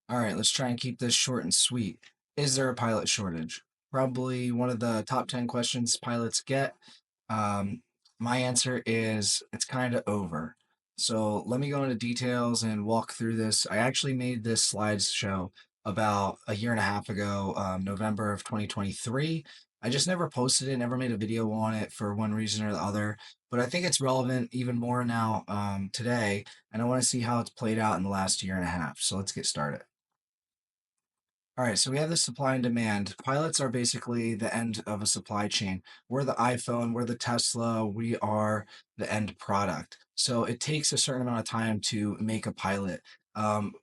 All right, let's try and keep this short and sweet. Is there a pilot shortage? Probably one of the top 10 questions pilots get. Um, my answer is it's kind of over. So let me go into details and walk through this. I actually made this slideshow about a year and a half ago, November of 2023. I just never posted it, never made a video on it for one reason or the other. But I think it's relevant even more now today, and I want to see how it's played out in the last year and a half. So let's get started. All right, so we have the supply and demand. Pilots are basically the end of a supply chain. We're the iPhone, we're the Tesla, we are the end product. So it takes a certain amount of time to make a pilot.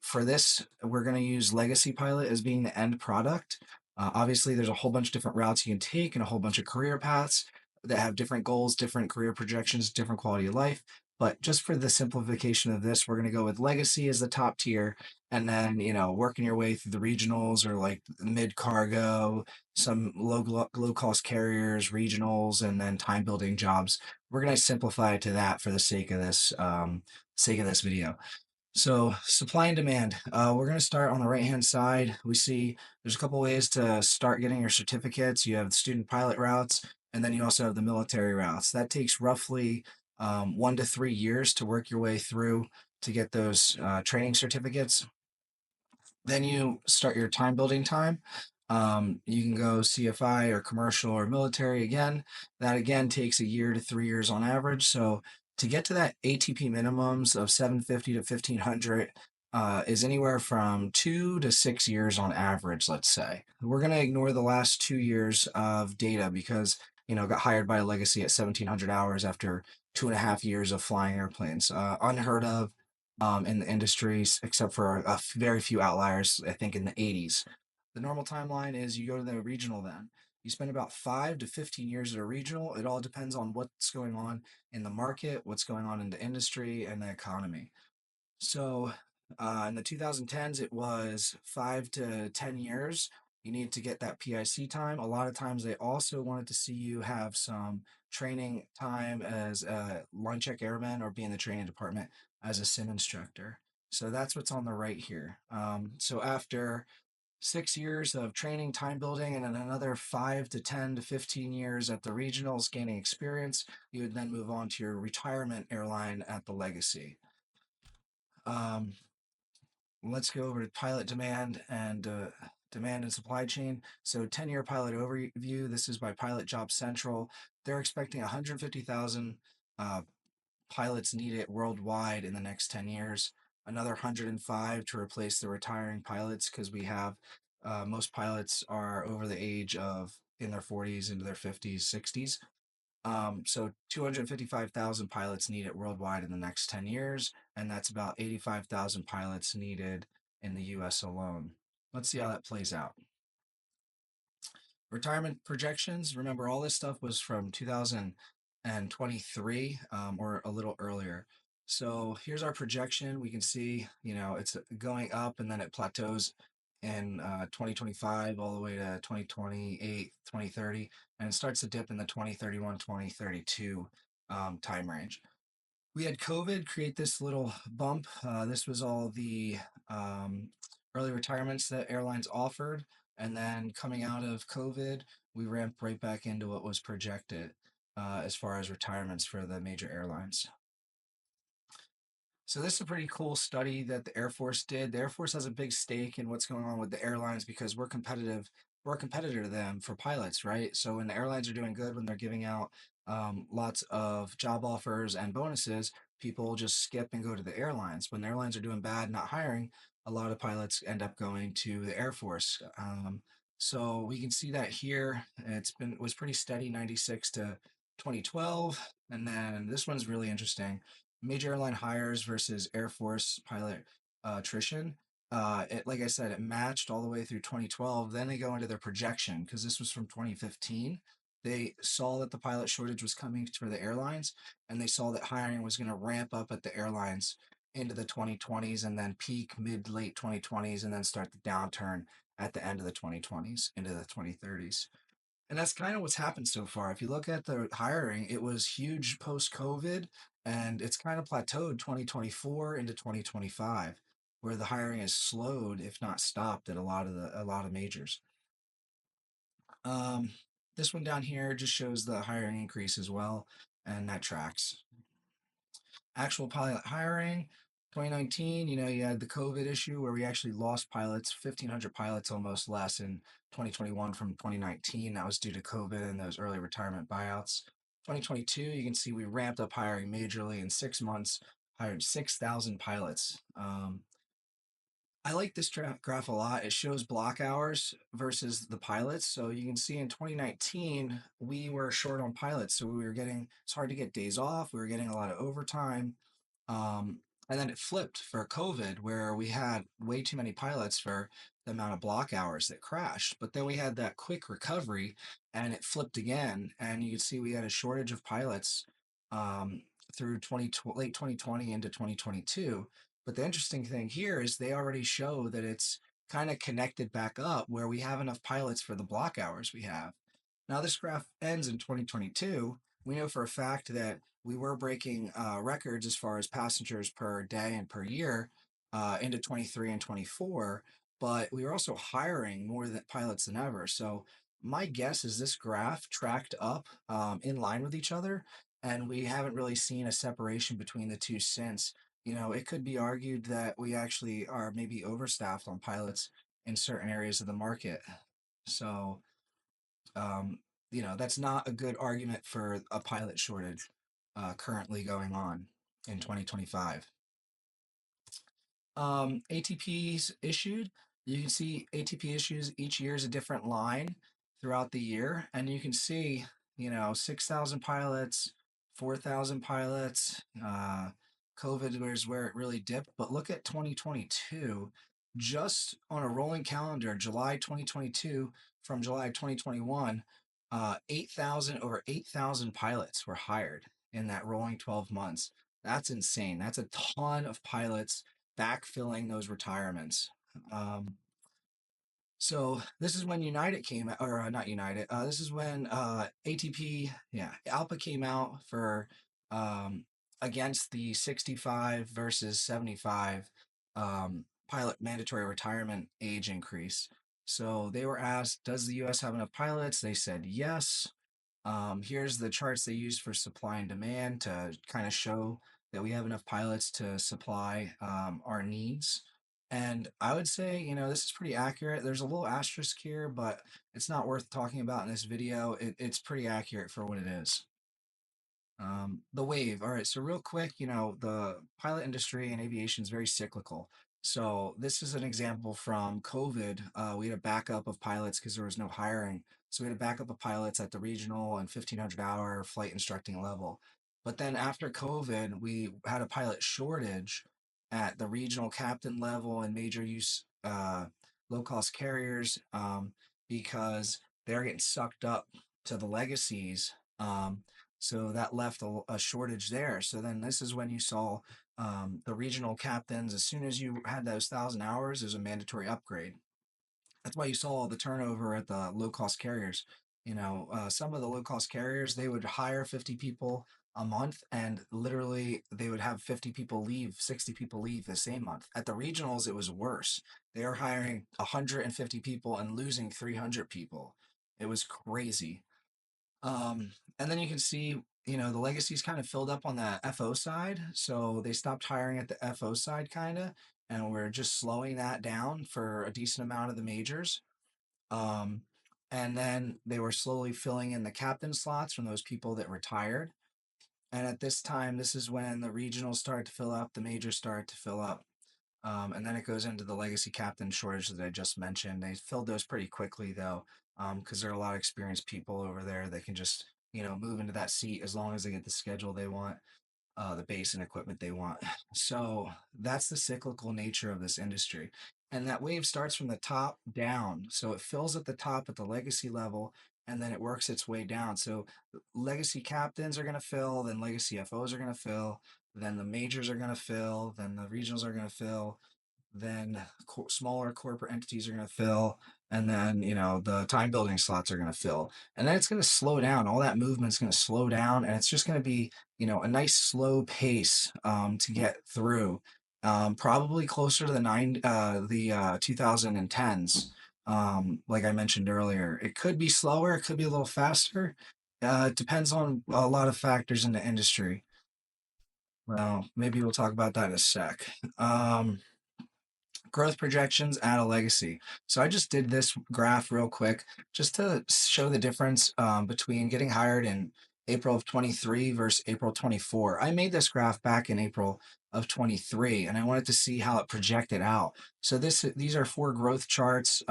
For this, we're going to use Legacy Pilot as being the end product. Obviously, there's a whole bunch of different routes you can take and a whole bunch of career paths that have different goals, different career projections, different quality of life. But just for the simplification of this, we're going to go with Legacy as the top tier, and then working your way through the regionals or like mid cargo, some low cost carriers, regionals, and then time building jobs. We're going to simplify it to that for the sake of this video. So supply and demand. We're going to start on the right hand side. We see there's a couple ways to start getting your certificates. You have the student pilot routes, and then you also have the military routes. That takes roughly 1 to 3 years to work your way through to get those training certificates. Then you start your time building time. You can go CFI or commercial or military again. That again takes 1 to 3 years on average. So to get to that ATP minimums of 750 to 1500 is anywhere from 2 to 6 years on average, let's say. We're going to ignore the last 2 years of data because, got hired by a legacy at 1700 hours after 2.5 years of flying airplanes. Unheard of in the industries, except for very few outliers, I think in the 80s. The normal timeline is you go to the regional then. You spend about 5 to 15 years at a regional. It all depends on what's going on in the market, what's going on in the industry, and the economy. So in the 2010s, it was 5 to 10 years. You need to get that PIC time. A lot of times, they also wanted to see you have some training time as a line check airman or be in the training department as a sim instructor. So that's what's on the right here. So after 6 years of training, time building, and then another 5 to 10 to 15 years at the regionals gaining experience, you would then move on to your retirement airline at the legacy. Um, let's go over to pilot demand and supply chain. So 10-year pilot overview. This is by Pilot Job Central. They're expecting 150,000 uh, pilots needed worldwide in the next 10 years. Another 105 to replace the retiring pilots because we have most pilots are over the age of in their 40s into their 50s, 60s. So 255,000 pilots needed worldwide in the next 10 years, and that's about 85,000 pilots needed in the US alone. Let's see how that plays out. Retirement projections. Remember, all this stuff was from 2023 or a little earlier. So here's our projection. We can see, it's going up and then it plateaus in 2025 all the way to 2028, 2030, and it starts to dip in the 2031, 2032 time range. We had COVID create this little bump. This was all the um, early retirements that airlines offered. And then coming out of COVID, we ramped right back into what was projected as far as retirements for the major airlines. So this is a pretty cool study that the Air Force did. The Air Force has a big stake in what's going on with the airlines because we're competitive. We're a competitor to them for pilots, right? So when the airlines are doing good, when they're giving out lots of job offers and bonuses, people just skip and go to the airlines. When the airlines are doing bad, not hiring, a lot of pilots end up going to the Air Force. So we can see that here. Was pretty steady, 96 to 2012, and then this one's really interesting. Major airline hires versus Air Force pilot attrition. Like I said, it matched all the way through 2012. Then they go into their projection because this was from 2015. They saw that the pilot shortage was coming for the airlines, and they saw that hiring was going to ramp up at the airlines into the 2020s and then peak mid late 2020s and then start the downturn at the end of the 2020s into the 2030s. And that's kind of what's happened so far. If you look at the hiring, it was huge post COVID and it's kind of plateaued 2024 into 2025. where the hiring is slowed, if not stopped, at a lot of majors. Um, this one down here just shows the hiring increase as well, and that tracks. Actual pilot hiring, 2019, you had the COVID issue where we actually lost pilots, 1,500 pilots almost less in 2021 from 2019. That was due to COVID and those early retirement buyouts. 2022, you can see we ramped up hiring majorly in 6 months, hired 6,000 pilots. I like this graph a lot. It shows block hours versus the pilots. So you can see in 2019, we were short on pilots. So it's hard to get days off. We were getting a lot of overtime. Um, and then it flipped for COVID, where we had way too many pilots for the amount of block hours that crashed. But then we had that quick recovery and it flipped again. And you can see we had a shortage of pilots um, through late 2020 into 2022. But the interesting thing here is they already show that it's kind of connected back up where we have enough pilots for the block hours we have. Now, this graph ends in 2022. We know for a fact that we were breaking records as far as passengers per day and per year into 23 and 24, but we were also hiring more than pilots than ever. So my guess is this graph tracked up in line with each other, and we haven't really seen a separation between the two since. It could be argued that we actually are maybe overstaffed on pilots in certain areas of the market. So um, that's not a good argument for a pilot shortage currently going on in 2025. ATPs issued. You can see ATP issues each year is a different line throughout the year, and you can see 6,000 pilots, 4,000 pilots. COVID was where it really dipped, but look at 2022. Just on a rolling calendar, July 2022 from July 2021, 8,000 pilots were hired in that rolling 12 months. That's insane. That's a ton of pilots backfilling those retirements. Um, so this is when United came out, or not United. This is when ATP, yeah, ALPA came out for um, against the 65 versus 75 pilot mandatory retirement age increase. So they were asked, does the U.S. have enough pilots? They said yes. Here's the charts they used for supply and demand to kind of show that we have enough pilots to supply our needs. And I would say, this is pretty accurate. There's a little asterisk here, but it's not worth talking about in this video. It's pretty accurate for what it is. The wave. All right. So real quick, the pilot industry and aviation is very cyclical. So this is an example from COVID. We had a backup of pilots because there was no hiring. So we had a backup of pilots at the regional and 1,500-hour flight instructing level. But then after COVID, we had a pilot shortage at the regional captain level and major use low-cost carriers because they're getting sucked up to the legacies. So that left a shortage there. So then this is when you saw the regional captains, as soon as you had those 1,000 hours, there's a mandatory upgrade. That's why you saw all the turnover at the low cost carriers. Some of the low cost carriers, they would hire 50 people a month and literally they would have 50 people leave, 60 people leave the same month. At the regionals, it was worse. They were hiring 150 people and losing 300 people. It was crazy. And then you can see, the legacies kind of filled up on the FO side. So they stopped hiring at the FO side, kind of, and we're just slowing that down for a decent amount of the majors. Um, and then they were slowly filling in the captain slots from those people that retired. And at this time, this is when the regionals started to fill up, the majors started to fill up. And then it goes into the legacy captain shortage that I just mentioned. They filled those pretty quickly though, because there are a lot of experienced people over there that can just, move into that seat as long as they get the schedule they want, the base and equipment they want. So that's the cyclical nature of this industry. And that wave starts from the top down. So it fills at the top at the legacy level, and then it works its way down. So legacy captains are going to fill, then legacy FOs are going to fill, then the majors are going to fill, then the regionals are going to fill, then smaller corporate entities are going to fill, and then the time building slots are going to fill, and then it's going to slow down. All that movement's going to slow down, and it's just going to be a nice slow pace to get through. Probably closer to the 2010s. Like I mentioned earlier, it could be slower, it could be a little faster. It depends on a lot of factors in the industry. Well, maybe we'll talk about that in a sec. Growth projections, add a legacy. So I just did this graph real quick just to show the difference between getting hired in April of 23 versus April 24. I made this graph back in April of 23 and I wanted to see how it projected out. So these are four growth charts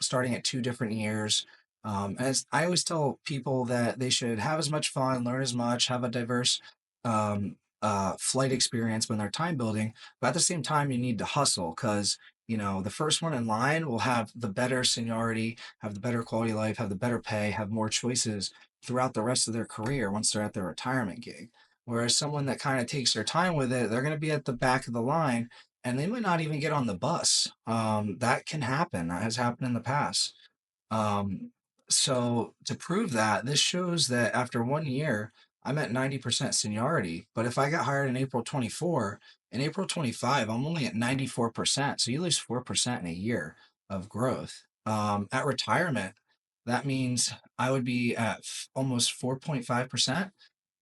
starting at two different years. As I always tell people that they should have as much fun, learn as much, have a diverse um, flight experience when they're time building, but at the same time, you need to hustle because, the first one in line will have the better seniority, have the better quality of life, have the better pay, have more choices throughout the rest of their career once they're at their retirement gig. Whereas someone that kind of takes their time with it, they're going to be at the back of the line and they might not even get on the bus. That can happen. That has happened in the past. Um, so to prove that, this shows that after 1 year, I'm at 90% seniority. But if I got hired in April 24, in April 25, I'm only at 94%. So you lose 4% in a year of growth. At retirement, that means I would be at almost 4.5%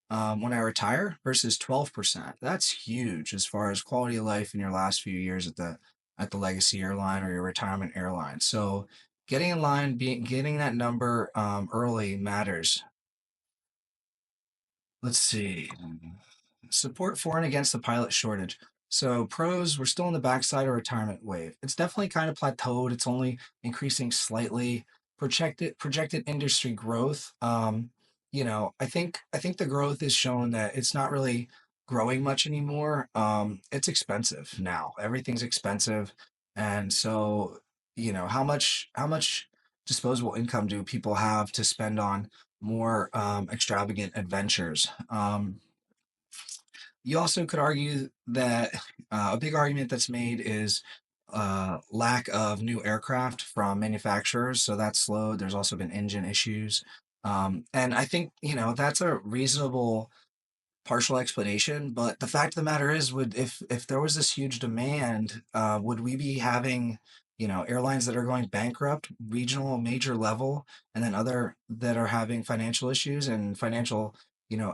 when I retire versus 12%. That's huge as far as quality of life in your last few years at the legacy airline or your retirement airline. So getting in line, getting that number early matters. Let's see. Support for and against the pilot shortage. So pros, we're still on the backside of retirement wave. It's definitely kind of plateaued. It's only increasing slightly. Projected industry growth. I think the growth is shown that it's not really growing much anymore. It's expensive now. Everything's expensive, and so how much disposable income do people have to spend on more extravagant adventures? You also could argue that a big argument that's made is lack of new aircraft from manufacturers. So that's slowed. There's also been engine issues. And I think, that's a reasonable partial explanation, but the fact of the matter is, would if there was this huge demand, would we be having, airlines that are going bankrupt, regional, major level, and then other that are having financial issues and financial,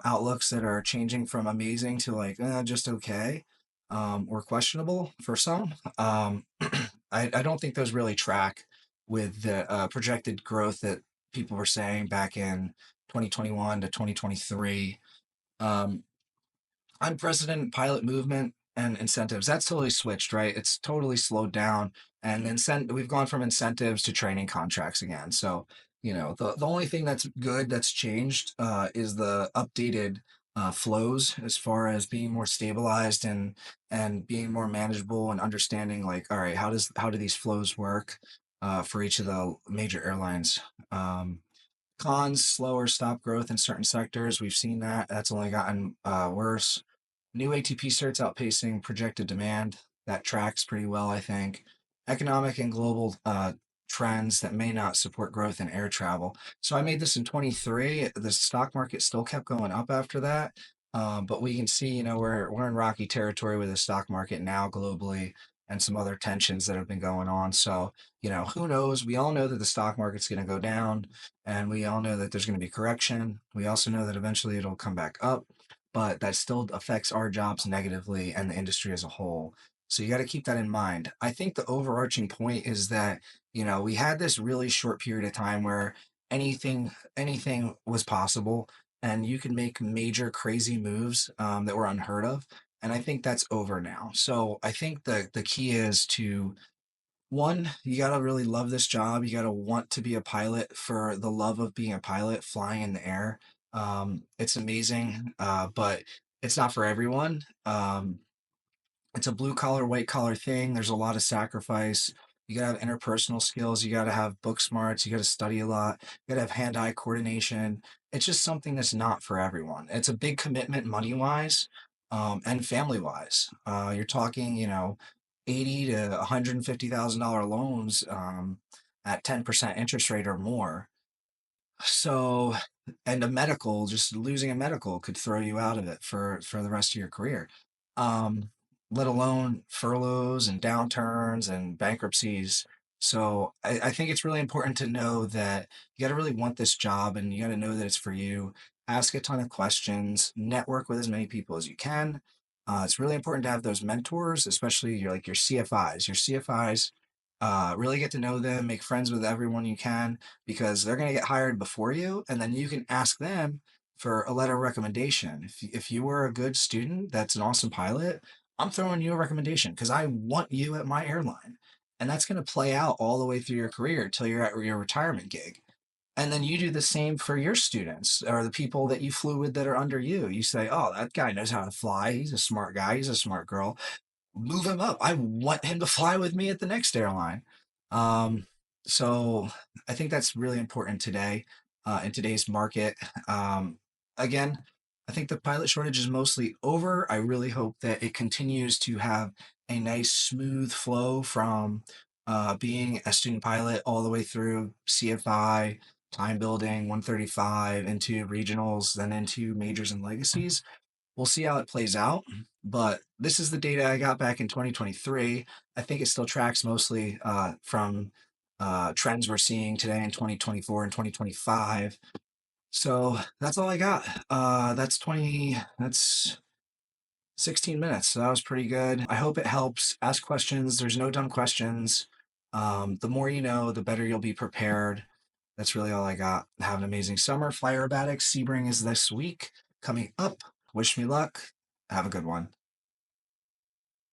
outlooks that are changing from amazing to like just okay, or questionable for some. I don't think those really track with the projected growth that people were saying back in 2021 to 2023. Um, Unprecedented pilot movement and incentives. That's totally switched, right? It's totally slowed down. And we've gone from incentives to training contracts again. So, the only thing that's good that's changed is the updated flows as far as being more stabilized and being more manageable and understanding like, all right, how do these flows work for each of the major airlines? Cons, slower stop growth in certain sectors. We've seen that. That's only gotten worse. New ATP certs outpacing projected demand. That tracks pretty well, I think. Economic and global trends that may not support growth in air travel. So I made this in 23. The stock market still kept going up after that. But we can see, we're in rocky territory with the stock market now globally and some other tensions that have been going on. So, who knows? We all know that the stock market's going to go down and we all know that there's going to be correction. We also know that eventually it'll come back up, but that still affects our jobs negatively and the industry as a whole. So you got to keep that in mind. I think the overarching point is that, we had this really short period of time where anything was possible and you could make major crazy moves that were unheard of. And I think that's over now. So I think the key is to one, you gotta really love this job. You gotta want to be a pilot for the love of being a pilot, flying in the air. It's amazing, but it's not for everyone. It's a blue collar, white collar thing. There's a lot of sacrifice. You gotta have interpersonal skills. You gotta have book smarts. You gotta study a lot. You gotta have hand-eye coordination. It's just something that's not for everyone. It's a big commitment money wise, and family wise. You're talking, 80 to $150,000 loans at 10% interest rate or more. So, and a medical, just losing a medical could throw you out of it for the rest of your career. Um, let alone furloughs and downturns and bankruptcies. So I think it's really important to know that you got to really want this job and you got to know that it's for you. Ask a ton of questions, network with as many people as you can. It's really important to have those mentors, especially your CFIs. Your CFIs, really get to know them, make friends with everyone you can because they're going to get hired before you, and then you can ask them for a letter of recommendation. If you were a good student, that's an awesome pilot. I'm throwing you a recommendation because I want you at my airline, and that's going to play out all the way through your career till you're at your retirement gig. And then you do the same for your students or the people that you flew with that are under you. You say, "Oh, that guy knows how to fly. He's a smart guy. He's a smart girl. Move him up. I want him to fly with me at the next airline." Um, so I think that's really important today, in today's market. Again, I think the pilot shortage is mostly over. I really hope that it continues to have a nice, smooth flow from being a student pilot all the way through CFI, time building, 135, into regionals, then into majors and legacies. We'll see how it plays out, but this is the data I got back in 2023. I think it still tracks mostly from trends we're seeing today in 2024 and 2025. So that's all I got. That's 20, that's 16 minutes. So that was pretty good. I hope it helps. Ask questions. There's no dumb questions. The more you know, the better you'll be prepared. That's really all I got. Have an amazing summer. Fly aerobatics. Sebring is this week coming up. Wish me luck. Have a good one.